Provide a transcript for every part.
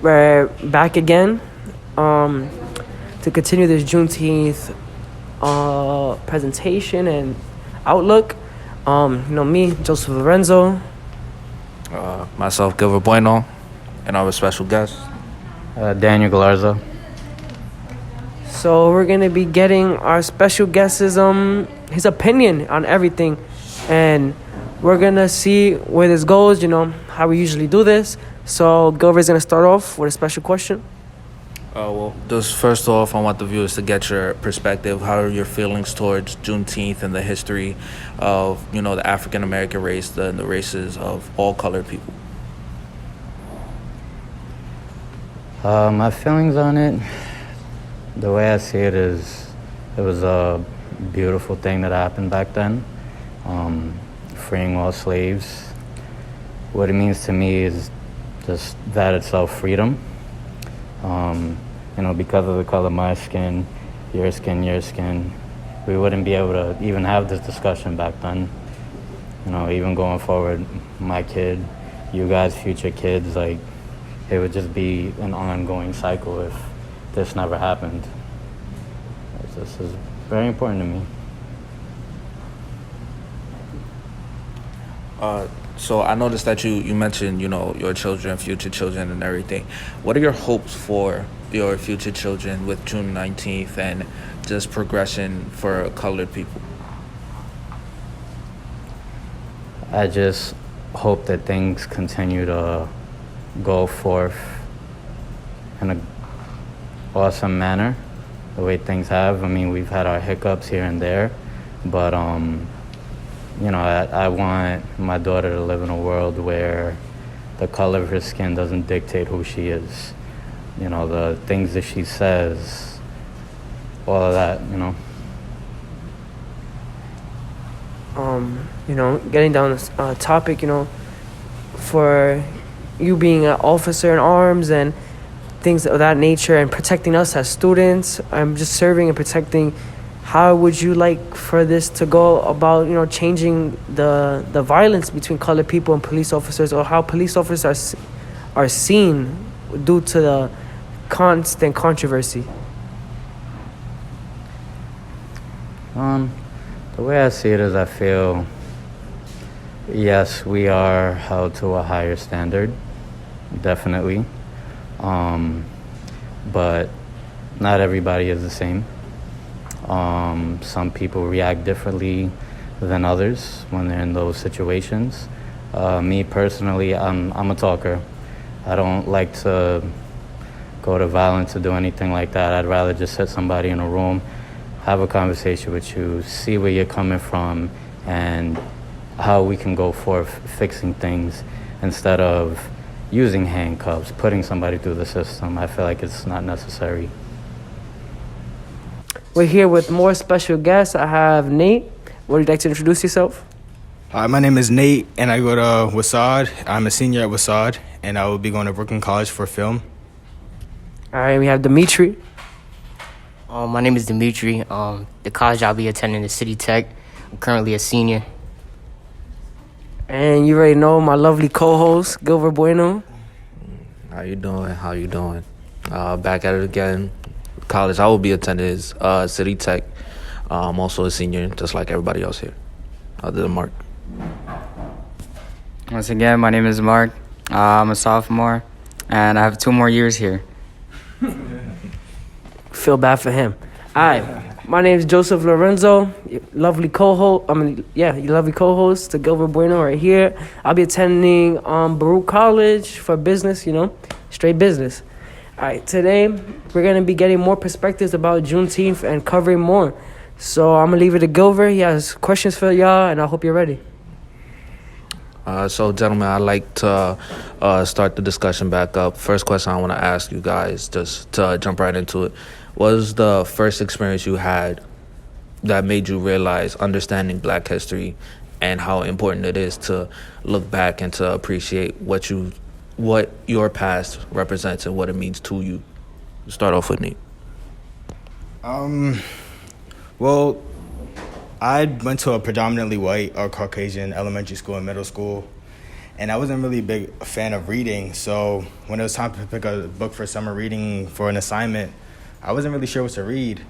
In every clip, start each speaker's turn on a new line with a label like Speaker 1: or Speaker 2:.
Speaker 1: we're back again to continue this Juneteenth presentation and outlook. Me, Joseph Lorenzo.
Speaker 2: Myself, Gilbert Bueno, and our special guest,
Speaker 3: Daniel Galarza.
Speaker 1: So we're gonna be getting our special guest's his opinion on everything, and we're gonna see where this goes. How we usually do this. So Gilbert's gonna start off with a special question.
Speaker 2: Just first off, I want the viewers to get your perspective. How are your feelings towards Juneteenth and the history of, the African American race, and the races of all colored people?
Speaker 3: My feelings on it, the way I see it is, it was a beautiful thing that happened back then, freeing all slaves. What it means to me is just that itself, freedom. Because of the color of my skin, your skin, we wouldn't be able to even have this discussion back then. Even going forward, my kid, you guys, future kids, it would just be an ongoing cycle if this never happened. This is very important to me.
Speaker 2: So I noticed that you mentioned, your children, future children and everything. What are your hopes for your future children with June 19th and just progression for colored people?
Speaker 3: I just hope that things continue to go forth in an awesome manner, the way things have. I mean, we've had our hiccups here and there, but I want my daughter to live in a world where the color of her skin doesn't dictate who she is. The things that she says, all of that,
Speaker 1: Getting down this topic, for you being an officer in arms and things of that nature and protecting us as students, I'm just serving and protecting. How would you like for this to go about, changing the violence between colored people and police officers, or how police officers are seen due to the constant controversy?
Speaker 3: The way I see it is, I feel, yes, we are held to a higher standard, definitely. But not everybody is the same. Some people react differently than others when they're in those situations. Me personally, I'm a talker. I don't like to go to violence or do anything like that. I'd rather just sit somebody in a room, have a conversation with you, see where you're coming from, and how we can go forth fixing things instead of using handcuffs, putting somebody through the system. I feel like it's not necessary.
Speaker 1: We're here with more special guests. I have Nate. Would you like to introduce yourself?
Speaker 4: Hi, my name is Nate, and I go to WHSAD. I'm a senior at WHSAD, and I will be going to Brooklyn College for film.
Speaker 1: All right, we have Dimitri.
Speaker 5: My name is Dimitri. The college I'll be attending is City Tech. I'm currently a senior.
Speaker 1: And you already know my lovely co-host, Gilbert Bueno.
Speaker 2: How you doing? Back at it again. College I will be attending is City Tech. I'm also a senior, just like everybody else here, other than Mark.
Speaker 6: Once again, my name is Mark. I'm a sophomore, and I have 2 more years here.
Speaker 1: Feel bad for him. All right, my name is Joseph Lorenzo, your lovely co-host. Your lovely co-host to Gilbert Bueno right here. I'll be attending Baruch College for business. Straight business. All right, today we're gonna be getting more perspectives about Juneteenth and covering more. So I'm gonna leave it to Gilbert. He has questions for y'all, and I hope you're ready.
Speaker 2: So, gentlemen, I'd like to start the discussion back up. First question I want to ask you guys, just to jump right into it. What was the first experience you had that made you realize understanding Black history and how important it is to look back and to appreciate what your past represents and what it means to you? Start off with Nate.
Speaker 4: Well, I went to a predominantly white or Caucasian elementary school and middle school, And I wasn't really a big fan of reading, so when it was time to pick a book for summer reading for an assignment, I wasn't really sure what to read.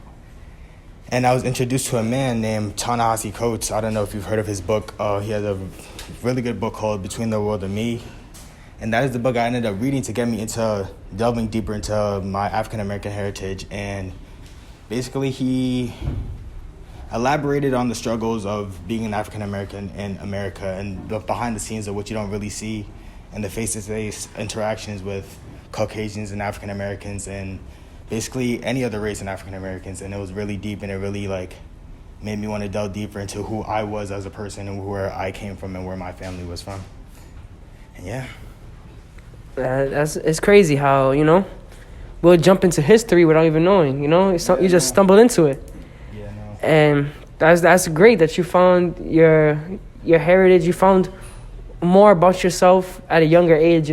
Speaker 4: And I was introduced to a man named Ta-Nehisi Coates. I don't know if you've heard of his book. He has a really good book called Between the World and Me. And that is the book I ended up reading to get me into delving deeper into my African-American heritage. And basically he elaborated on the struggles of being an African-American in America and the behind the scenes of what you don't really see and the face-to-face interactions with Caucasians and African-Americans and basically any other race in African-Americans. And it was really deep, and it really made me want to delve deeper into who I was as a person and where I came from and where my family was from. And yeah.
Speaker 1: It's crazy how, we'll jump into history without even knowing, you just stumbled into it.
Speaker 4: Yeah, no.
Speaker 1: And that's great that you found your heritage. You found more about yourself at a younger age.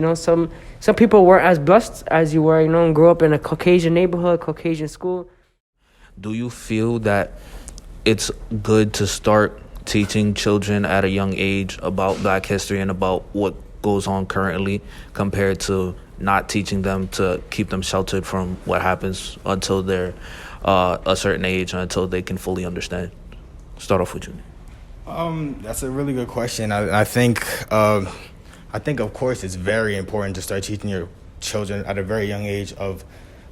Speaker 1: Some people weren't as blessed as you were, and grew up in a Caucasian neighborhood, Caucasian school.
Speaker 2: Do you feel that it's good to start teaching children at a young age about Black history and about what goes on currently compared to not teaching them to keep them sheltered from what happens until they're a certain age, until they can fully understand? Start off with you.
Speaker 4: That's a really good question. I think of course it's very important to start teaching your children at a very young age of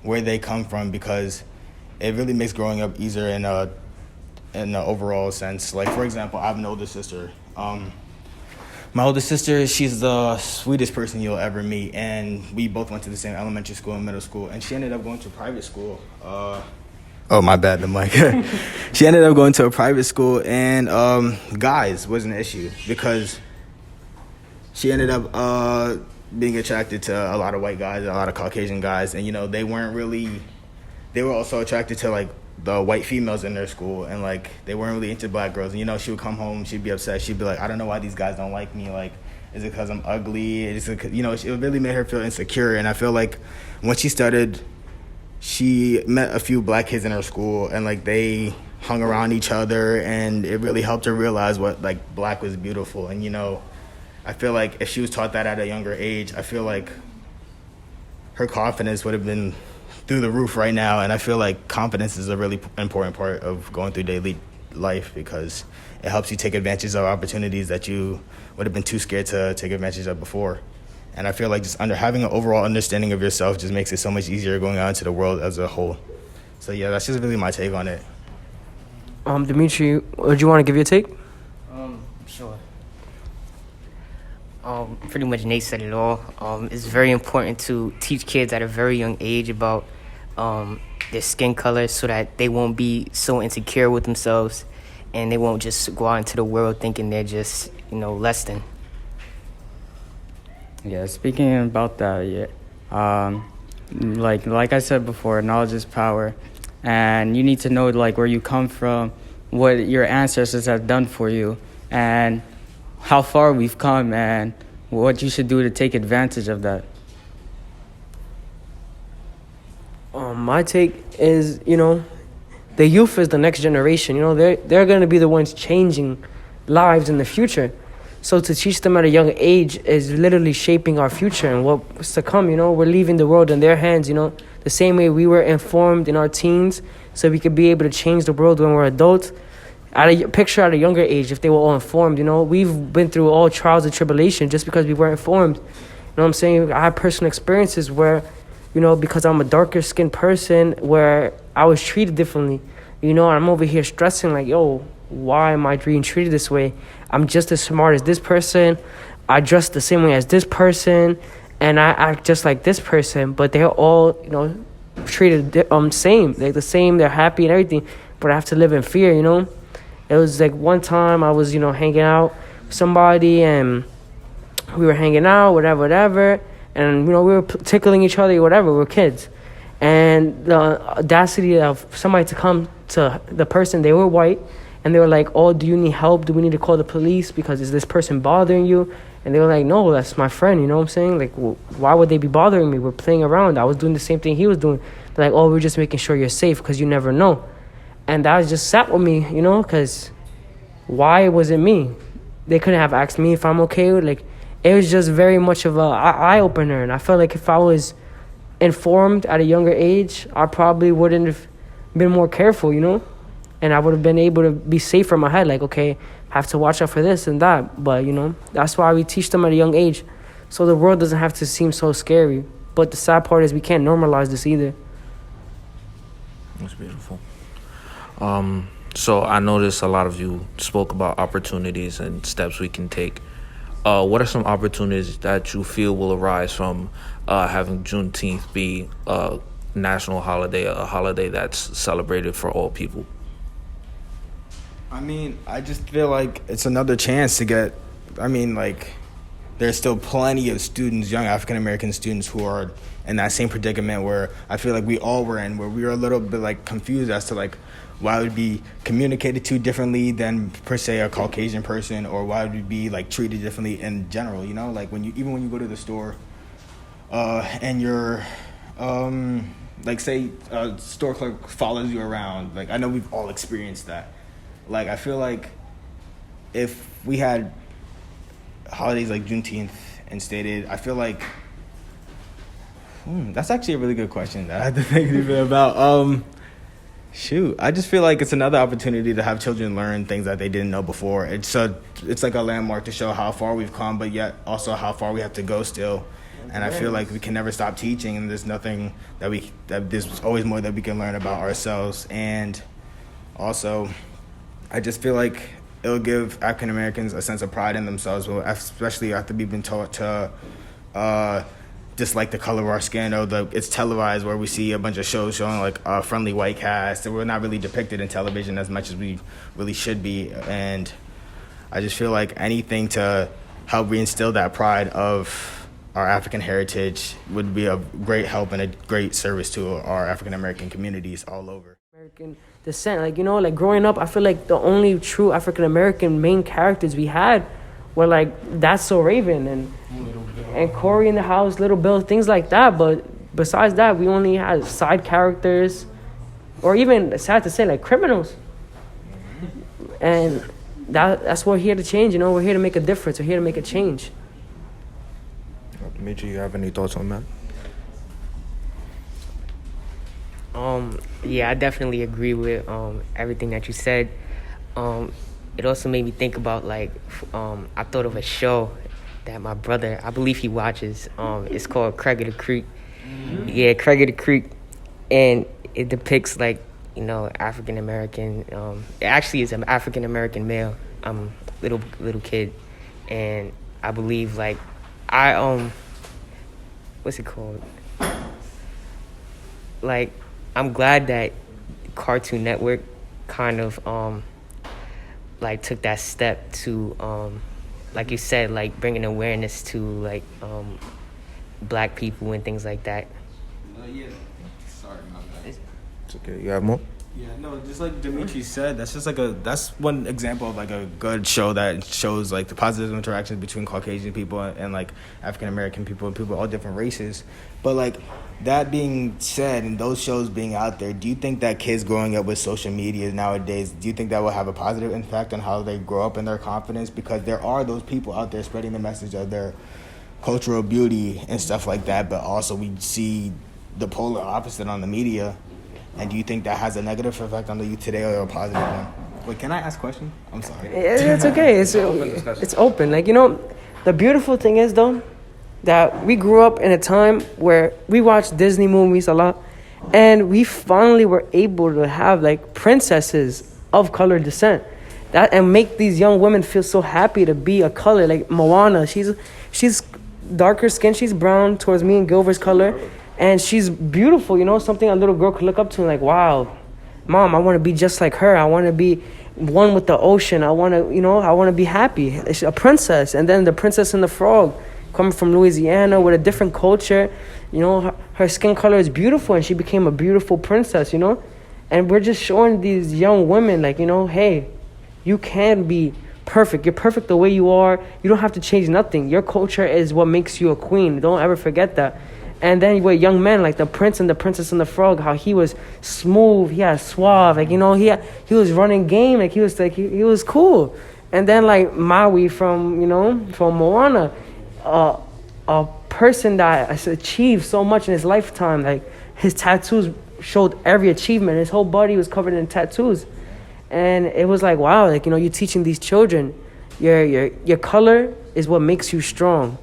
Speaker 4: where they come from, because it really makes growing up easier in an overall sense. Like, for example, I have an older sister. My older sister, she's the sweetest person you'll ever meet, and we both went to the same elementary school and middle school, and she ended up going to a private school. Oh, my bad, the mic. She ended up going to a private school, and guys was an issue because she ended up being attracted to a lot of white guys, a lot of Caucasian guys, and, they were also attracted to, the white females in their school, and they weren't really into Black girls. And she would come home, she'd be upset, she'd be like, I don't know why these guys don't like me, is it because I'm ugly? It really made her feel insecure. And I feel like when she met a few Black kids in her school, and they hung around each other, and it really helped her realize what Black was beautiful. And I feel like if she was taught that at a younger age, I feel like her confidence would have been through the roof right now. And I feel like confidence is a really important part of going through daily life, because it helps you take advantage of opportunities that you would have been too scared to take advantage of before. And I feel like just having an overall understanding of yourself just makes it so much easier going out into the world as a whole. So yeah, that's just really my take on it.
Speaker 1: Dimitri, would you want to give your take?
Speaker 5: Sure. Pretty much Nate said it all. It's very important to teach kids at a very young age about their skin color, so that they won't be so insecure with themselves, and they won't just go out into the world thinking they're just, less than.
Speaker 6: Yeah, speaking about that, like I said before, knowledge is power, and you need to know where you come from, what your ancestors have done for you, and how far we've come, and what you should do to take advantage of that.
Speaker 1: My take is, the youth is the next generation. They're going to be the ones changing lives in the future. So to teach them at a young age is literally shaping our future and what's to come. We're leaving the world in their hands, the same way we were informed in our teens, so we could be able to change the world when we're adults. At a younger age, if they were all informed, we've been through all trials and tribulations just because we weren't informed. You know what I'm saying? I have personal experiences where, because I'm a darker skinned person, where I was treated differently. I'm over here stressing why am I being treated this way? I'm just as smart as this person. I dress the same way as this person, and I act just like this person. But they're all, treated same, the same. They're happy and everything, but I have to live in fear. It was one time I was, hanging out with somebody, and we were hanging out, whatever, and, we were tickling each other, whatever, we were kids. And the audacity of somebody to come to the person, they were white, and they were like, oh, do you need help? Do we need to call the police? Because is this person bothering you? And they were like, no, that's my friend, you know what I'm saying? Why would they be bothering me? We're playing around. I was doing the same thing he was doing. They're like, oh, we're just making sure you're safe because you never know. And that just sat with me, because why was it me? They couldn't have asked me if I'm okay. it was just very much of a eye opener. And I felt like if I was informed at a younger age, I probably wouldn't have been more careful, you know? And I would have been able to be safer in my head, like, okay, I have to watch out for this and that. But, you know, that's why we teach them at a young age, so the world doesn't have to seem so scary. But the sad part is we can't normalize this either.
Speaker 2: That's beautiful. So I noticed a lot of you spoke about opportunities and steps we can take. What are some opportunities that you feel will arise from having Juneteenth be a national holiday, a holiday that's celebrated for all people?
Speaker 4: I mean, I just feel like it's another chance to get, there's still plenty of students, young African-American students, who are in that same predicament where I feel like we all were in, where we were a little bit, like, confused as to, like, why it would be communicated to differently than, per se, a Caucasian person, or why it would be, like, treated differently in general, you know? Like, when you go to the store and you're, say, a store clerk follows you around. Like, I know we've all experienced that. Like, I feel like if we had holidays like Juneteenth instated, I feel like that's actually a really good question that I had to think even about. I just feel like it's another opportunity to have children learn things that they didn't know before. It's like a landmark to show how far we've come, but yet also how far we have to go still. And I feel like we can never stop teaching, and there's nothing that there's always more that we can learn about ourselves. And also, I just feel like it'll give African Americans a sense of pride in themselves, especially after we've been taught to dislike the color of our skin, or it's televised where we see a bunch of shows showing like a friendly white cast, and we're not really depicted in television as much as we really should be. And I just feel like anything to help reinstill that pride of our African heritage would be a great help and a great service to our African American communities all over.
Speaker 1: American descent, like growing up, I feel like the only true African American main characters we had were like That's So Raven and Corey in the House, Little Bill, things like that. But besides that, we only had side characters, or even, sad to say, like criminals. And that's what we're here to change. You know, we're here to make a difference. We're here to make a change.
Speaker 2: Mitchell, you have any thoughts on that?
Speaker 5: Yeah, I definitely agree with everything that you said. It also made me think about I thought of a show that my brother, I believe he watches. It's called Craig of the Creek. Mm-hmm. Yeah, Craig of the Creek, and it depicts African American. It actually is an African American male, little kid, and I believe what's it called? I'm glad that Cartoon Network kind of took that step to like you said, bringing awareness to black people and things like that.
Speaker 4: Yeah. Sorry about that.
Speaker 2: It's okay. You have more?
Speaker 4: Yeah, no, just like Dimitri said, that's one example of a good show that shows the positive interactions between Caucasian people and African American people and people of all different races. But that being said, and those shows being out there, do you think that kids growing up with social media nowadays, do you think that will have a positive impact on how they grow up in their confidence? Because there are those people out there spreading the message of their cultural beauty and stuff like that, but also we see the polar opposite on the media. And do you think that has a negative effect on the youth today or a positive one? Wait, can I ask a question? I'm sorry.
Speaker 1: It's okay. It's open. The beautiful thing is, though, that we grew up in a time where we watched Disney movies a lot, and we finally were able to have princesses of color descent, and make these young women feel so happy to be a color. Like Moana, she's darker skin, she's brown towards me and Gilvert's color. And she's beautiful, something a little girl could look up to, wow, Mom, I want to be just like her. I want to be one with the ocean. I want to be happy. She's a princess. And then the Princess and the Frog, coming from Louisiana with a different culture, her skin color is beautiful, and she became a beautiful princess, And we're just showing these young women, hey, you can be perfect. You're perfect the way you are. You don't have to change nothing. Your culture is what makes you a queen. Don't ever forget that. And then with young men like the Prince and the Princess and the Frog, how he was smooth, he had suave, he was running game, he was cool. And then Maui from Moana, a person that has achieved so much in his lifetime. Like, his tattoos showed every achievement. His whole body was covered in tattoos. And it was like, wow, like, you know, you're teaching these children your color is what makes you strong.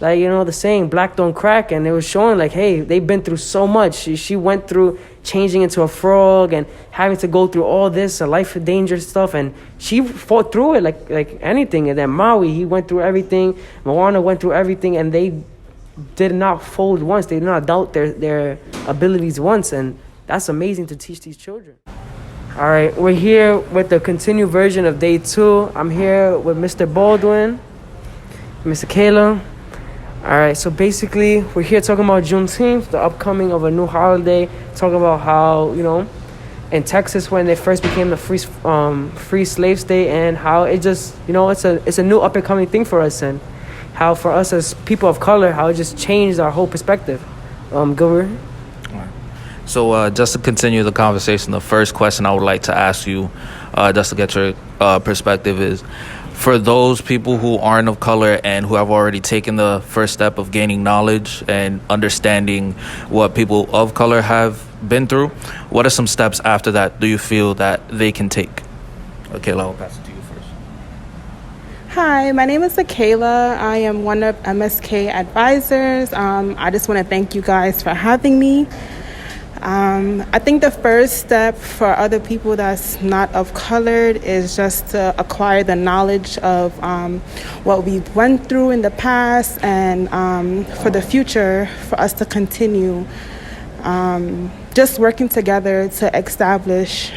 Speaker 1: Like, you know, the saying, black don't crack. And it was showing like, hey, they've been through so much. She went through changing into a frog and having to go through all this life of danger stuff. And she fought through it like anything. And then Maui, he went through everything. Moana went through everything. And they did not fold once. They did not doubt their abilities once. And that's amazing to teach these children. All right, we're here with the continued version of day 2. I'm here with Mr. Baldwin, Mr. Kayla. All right, so basically, we're here talking about Juneteenth, the upcoming of a new holiday, talking about how, you know, in Texas when they first became the free slave state, and how it just, you know, it's a new up-and-coming thing for us, and how for us as people of color, how it just changed our whole perspective. Gilbert?
Speaker 2: So just to continue the conversation, the first question I would like to ask you, just to get your perspective, is for those people who aren't of color and who have already taken the first step of gaining knowledge and understanding what people of color have been through, what are some steps after that do you feel that they can take? Okay, I'll pass it to you first.
Speaker 7: Hi, my name is Akela. I am one of MSK advisors. I just want to thank you guys for having me. I think the first step for other people that's not of color is just to acquire the knowledge of what we went through in the past, and for the future, for us to continue just working together to establish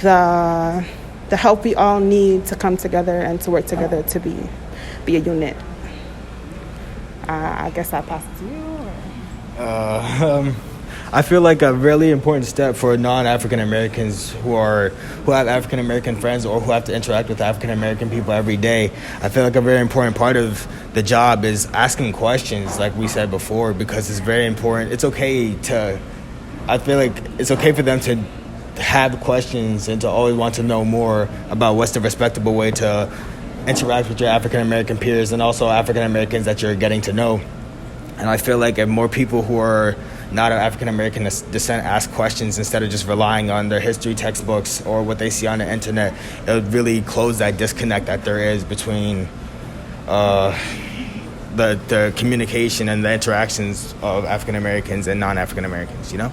Speaker 7: the help we all need to come together and to work together to be a unit. I guess I'll pass it to you.
Speaker 4: I feel like a really important step for non-African Americans who have African American friends or who have to interact with African American people every day. I feel like a very important part of the job is asking questions, like we said before, because it's very important. I feel like it's okay for them to have questions and to always want to know more about what's the respectable way to interact with your African American peers and also African Americans that you're getting to know. And I feel like if more people who are not of African American descent ask questions instead of just relying on their history textbooks or what they see on the internet, it would really close that disconnect that there is between the communication and the interactions of African Americans and non-African Americans, you know?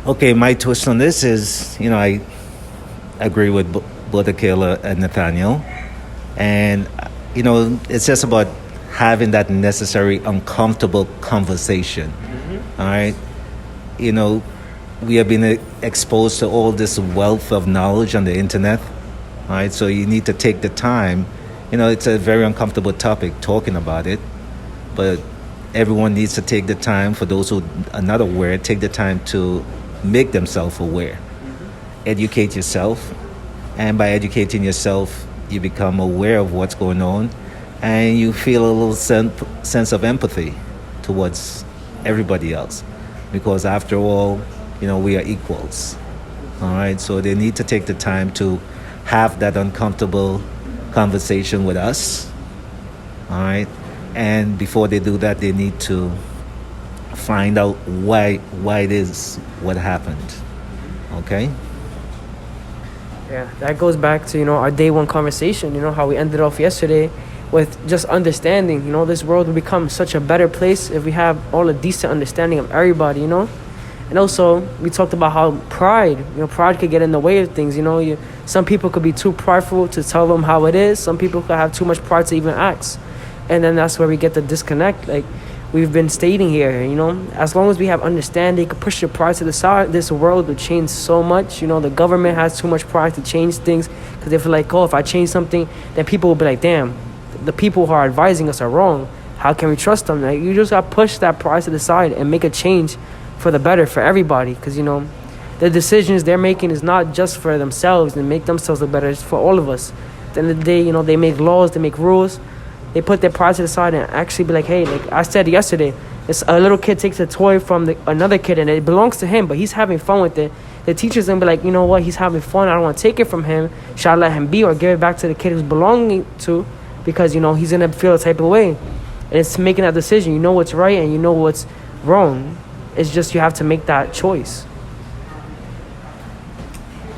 Speaker 8: Okay, my twist on this is, you know, I agree with both Akela and Nathaniel. And you know, it's just about having that necessary uncomfortable conversation. Mm-hmm. All right. You know, we have been exposed to all this wealth of knowledge on the internet. All right. So you need to take the time. You know, it's a very uncomfortable topic talking about it, but everyone needs to take the time. For those who are not aware, take the time to make themselves aware. Mm-hmm. Educate yourself. And by educating yourself, you become aware of what's going on, and you feel a little sense of empathy towards everybody else, because after all, you know, we are equals. All right, so they need to take the time to have that uncomfortable conversation with us. All right, and before they do that, they need to find out why it is what happened. Okay.
Speaker 1: Yeah, that goes back to, you know, our day one conversation, you know, how we ended off yesterday with just understanding, you know, this world will become such a better place if we have all a decent understanding of everybody, you know. And also, we talked about how pride could get in the way of things, you know. Some people could be too prideful to tell them how it is. Some people could have too much pride to even ask. And then that's where we get the disconnect. Like we've been stating here, you know, as long as we have understanding, could push your pride to the side, this world will change so much. You know, the government has too much pride to change things because they feel like, oh, if I change something, then people will be like, damn, the people who are advising us are wrong. How can we trust them? Like, you just got to push that pride to the side and make a change for the better for everybody, because, you know, the decisions they're making is not just for themselves and make themselves look better. It's for all of us. At the end of the day, you know, they make laws, they make rules. They put their pride to the side and actually be like, hey, like I said yesterday, a little kid takes a toy from another kid and it belongs to him, but he's having fun with it the teacher's gonna be like, you know what, he's having fun. I don't want to take it from him. Should I let him be or give it back to the kid who's belonging to? Because, you know, he's gonna feel a type of way. And it's making that decision. You know what's right and you know what's wrong. It's just you have to make that choice.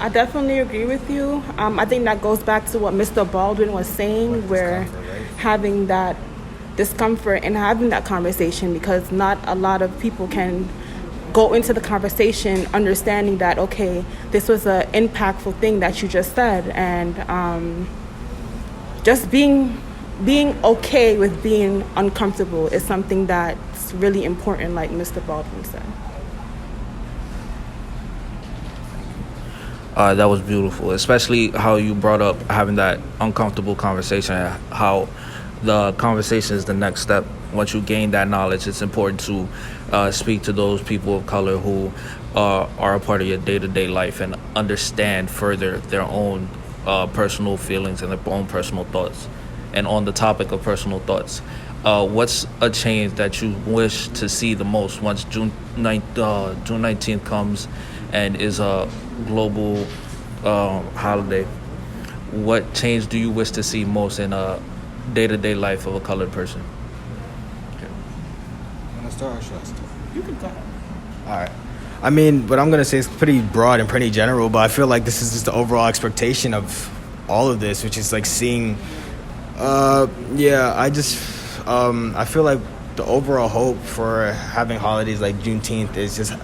Speaker 7: I definitely agree with you. I think that goes back to what Mr. Baldwin was saying, where having that discomfort and having that conversation, because not a lot of people can go into the conversation understanding that, okay, this was an impactful thing that you just said, and just being okay with being uncomfortable is something that's really important, like Mr. Baldwin said.
Speaker 2: That was beautiful, especially how you brought up having that uncomfortable conversation, how the conversation is the next step. Once you gain that knowledge, it's important to speak to those people of color who are a part of your day-to-day life and understand further their own personal feelings and their own personal thoughts. And on the topic of personal thoughts, what's a change that you wish to see the most once June 19th comes and is a global holiday? What change do you wish to see most in a day-to-day life of a colored person?
Speaker 4: Want to start or should I start?
Speaker 7: You can go ahead.
Speaker 4: All right. I mean, what I'm going to say is pretty broad and pretty general, but I feel like this is just the overall expectation of all of this, which is like seeing, I feel like the overall hope for having holidays like Juneteenth is just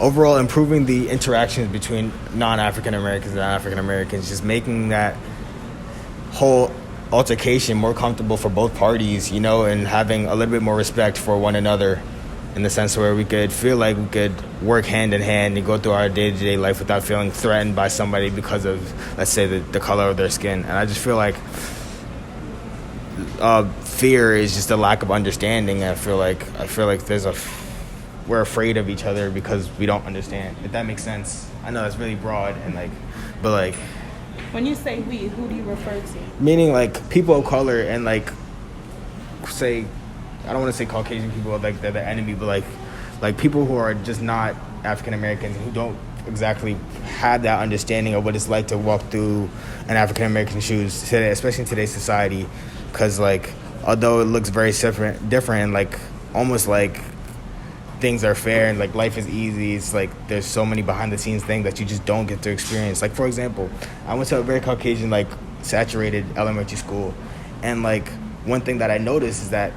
Speaker 4: overall improving the interactions between non-African Americans and African Americans, just making that whole altercation more comfortable for both parties, you know, and having a little bit more respect for one another, in the sense where we could feel like we could work hand in hand and go through our day-to-day life without feeling threatened by somebody because of, let's say, the color of their skin. And I just feel like fear is just a lack of understanding. I feel like we're afraid of each other because we don't understand. If that makes sense. I know that's really broad and but
Speaker 7: When you say we, who do you refer to?
Speaker 4: meaning like people of color and like, say, I don't want to say Caucasian people like they're the enemy, but like people who are just not African Americans and who don't exactly have that understanding of what it's like to walk through an African American shoes today, especially in today's society, because like although it looks very different and like almost like things are fair and like life is easy, it's like there's so many behind the scenes things that you just don't get to experience. Like, for example, I went to a very Caucasian like saturated elementary school, and like one thing that I noticed is that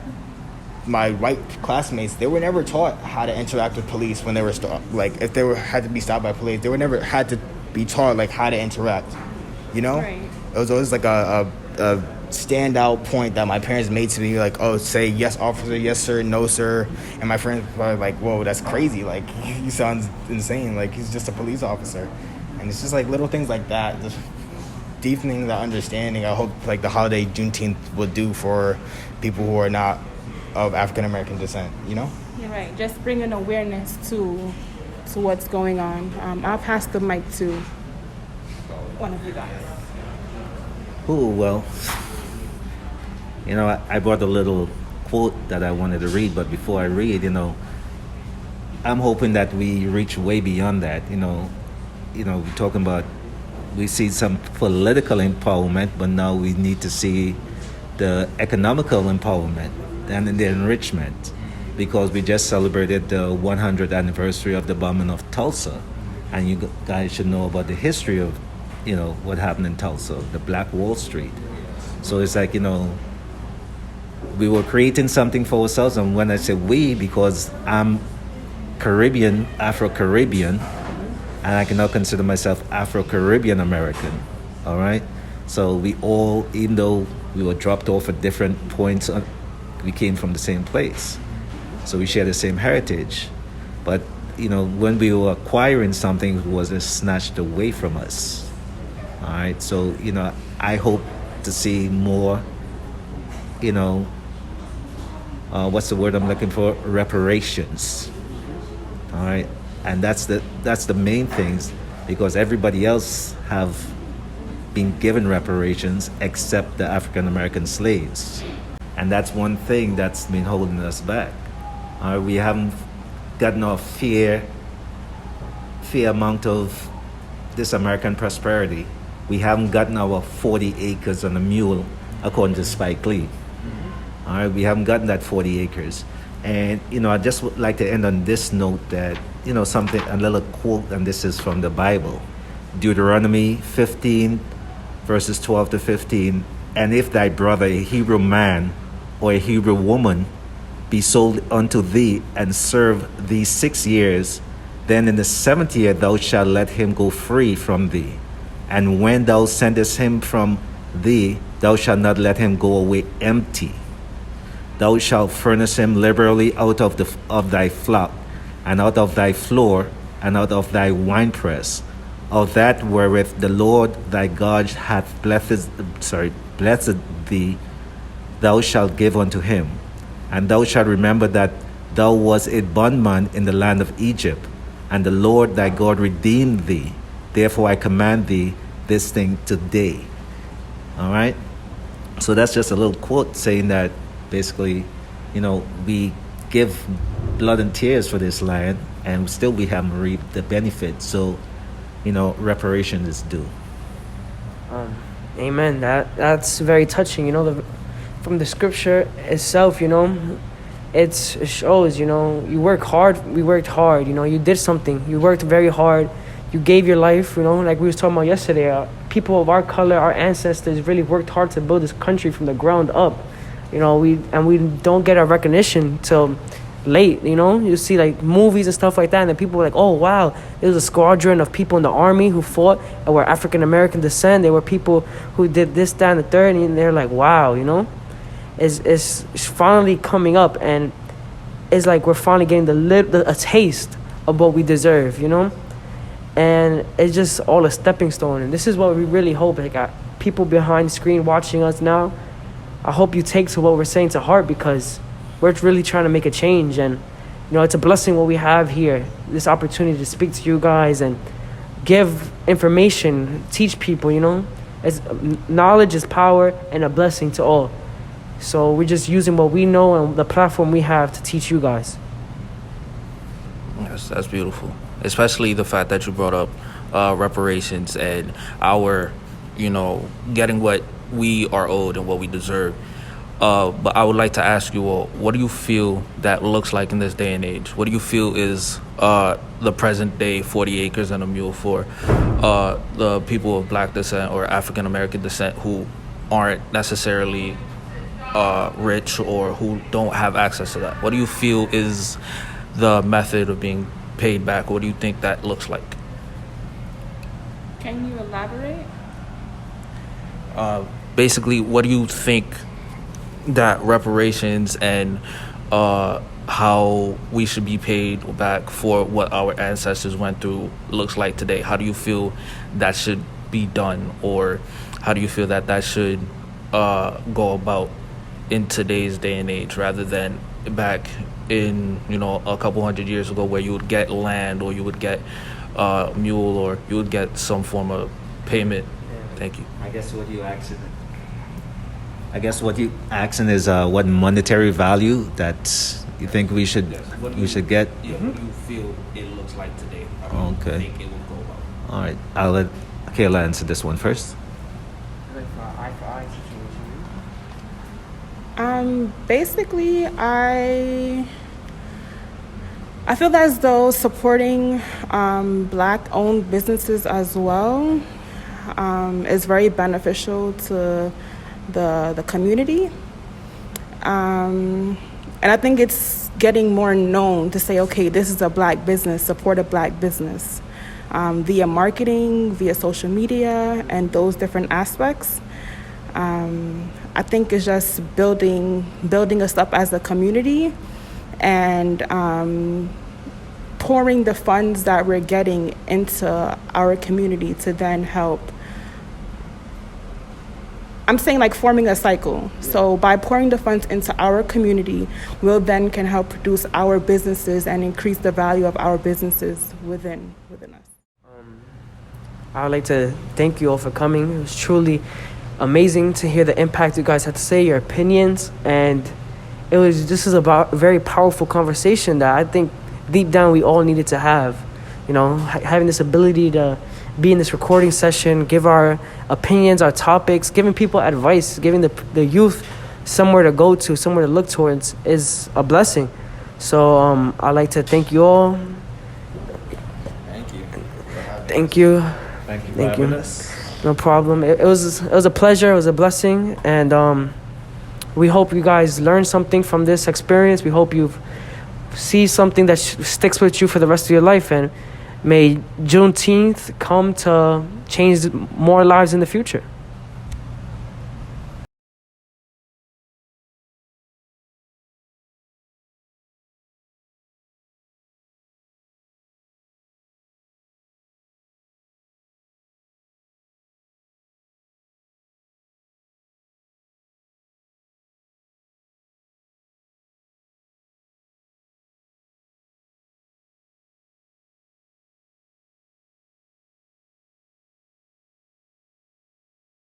Speaker 4: my white classmates, they were never taught how to interact with police when they were like if they had to be stopped by police, they were never had to be taught like how to interact, you know.
Speaker 7: Right.
Speaker 4: It was always like a standout point that my parents made to me, like, oh, say yes officer, yes sir, no sir, and my friends were like, whoa, that's crazy, like he sounds insane, like he's just a police officer. And it's just like little things like that, just deepening the understanding. I hope like the holiday Juneteenth would do for people who are not of African American descent, you know?
Speaker 7: You're right. Just bringing awareness to what's going on. I'll pass the mic to one of you guys.
Speaker 8: Oh, well, you know, I brought a little quote that I wanted to read, but before I read, you know, I'm hoping that we reach way beyond that. We're talking about, we see some political empowerment, but now we need to see the economical empowerment and the enrichment, because we just celebrated the 100th anniversary of the bombing of Tulsa, and you guys should know about the history of, you know, what happened in Tulsa, the Black Wall Street. So it's like, you know, we were creating something for ourselves, and when I say we, because I'm Caribbean, Afro-Caribbean, and I can now consider myself Afro-Caribbean American, all right? So we all, even though we were dropped off at different points, we came from the same place. So we share the same heritage. But, you know, when we were acquiring something, it was just snatched away from us. All right, so, you know, I hope to see more, you know, what's the word I'm looking for? Reparations. All right, and that's the main things, because everybody else have been given reparations except the African American slaves. And that's one thing that's been holding us back. We haven't gotten our fair amount of this American prosperity, we haven't gotten our 40 acres on a mule, according to Spike Lee. All right, we haven't gotten that 40 acres. And, I just would like to end on this note that, something, a little quote, and this is from the Bible. Deuteronomy 15, verses 12 to 15. And if thy brother, a Hebrew man or a Hebrew woman, be sold unto thee and serve thee 6 years, then in the 7th year thou shalt let him go free from thee. And when thou sendest him from thee, thou shalt not let him go away empty. Thou shalt furnish him liberally out of thy flock, and out of thy floor, and out of thy winepress, of that wherewith the Lord thy God hath blessed thee, thou shalt give unto him. And thou shalt remember that thou wast a bondman in the land of Egypt, and the Lord thy God redeemed thee. Therefore I command thee this thing today. All right? So that's just a little quote saying that basically, we give blood and tears for this land, and still we haven't reaped the benefit. So, reparation is due.
Speaker 1: Amen. That's very touching. From the scripture itself, it shows. You work hard. We worked hard. You did something. You worked very hard. You gave your life. Like we was talking about yesterday. People of our color, our ancestors, really worked hard to build this country from the ground up. We don't get our recognition till late. You see like movies and stuff like that, and then people were like, oh wow, there was a squadron of people in the army who fought and were African American descent. There were people who did this, that, and the third, and they're like, wow, it's finally coming up, and it's like we're finally getting a taste of what we deserve, and it's just all a stepping stone. And this is what we really hope. Like people behind the screen watching us now, I hope you take to what we're saying to heart, because we're really trying to make a change. And it's a blessing what we have here, this opportunity to speak to you guys and give information, teach people. It's knowledge is power and a blessing to all. So we're just using what we know and the platform we have to teach you guys.
Speaker 2: Yes, that's beautiful. Especially the fact that you brought up reparations and our, getting what we are owed and what we deserve. But I would like to ask you all, what do you feel that looks like in this day and age? What do you feel is the present day 40 acres and a mule for the people of black descent or African American descent who aren't necessarily rich or who don't have access to that? What do you feel is the method of being paid back? What do you think that looks like?
Speaker 7: Can you elaborate?
Speaker 2: Basically, what do you think that reparations and how we should be paid back for what our ancestors went through looks like today? How do you feel that should be done, or how do you feel that should go about in today's day and age, rather than back in a couple hundred years ago, where you would get land or you would get a mule or you would get some form of payment? Thank you.
Speaker 8: I guess what you asking is what monetary value that you think we should get.
Speaker 2: Yeah, what do you feel it looks like today? How do you think it will go about?
Speaker 8: All right, I'll let Kayla answer this one first.
Speaker 1: Like for eye situation.
Speaker 7: Basically, I feel as though supporting Black-owned businesses as well is very beneficial to the community. And I think it's getting more known to say, okay, this is a Black business, support a Black business via marketing, via social media, and those different aspects. I think it's just building us up as a community and pouring the funds that we're getting into our community to then help. I'm saying like forming a cycle. So by pouring the funds into our community, we'll then can help produce our businesses and increase the value of our businesses within us.
Speaker 1: I would like to thank you all for coming. It was truly amazing to hear the impact you guys had to say, your opinions, and this is about a very powerful conversation that I think deep down we all needed to have. Having this ability to be in this recording session, give our opinions, our topics, giving people advice, giving the youth somewhere to go to, somewhere to look towards is a blessing. So I'd like to thank you all.
Speaker 4: Thank you.
Speaker 1: Thank you.
Speaker 8: Thank you for
Speaker 1: Thank
Speaker 8: having
Speaker 1: you.
Speaker 8: us.
Speaker 1: No problem. It was a pleasure. It was a blessing, and we hope you guys learn something from this experience. We hope you see something that sticks with you for the rest of your life, and may Juneteenth come to change more lives in the future.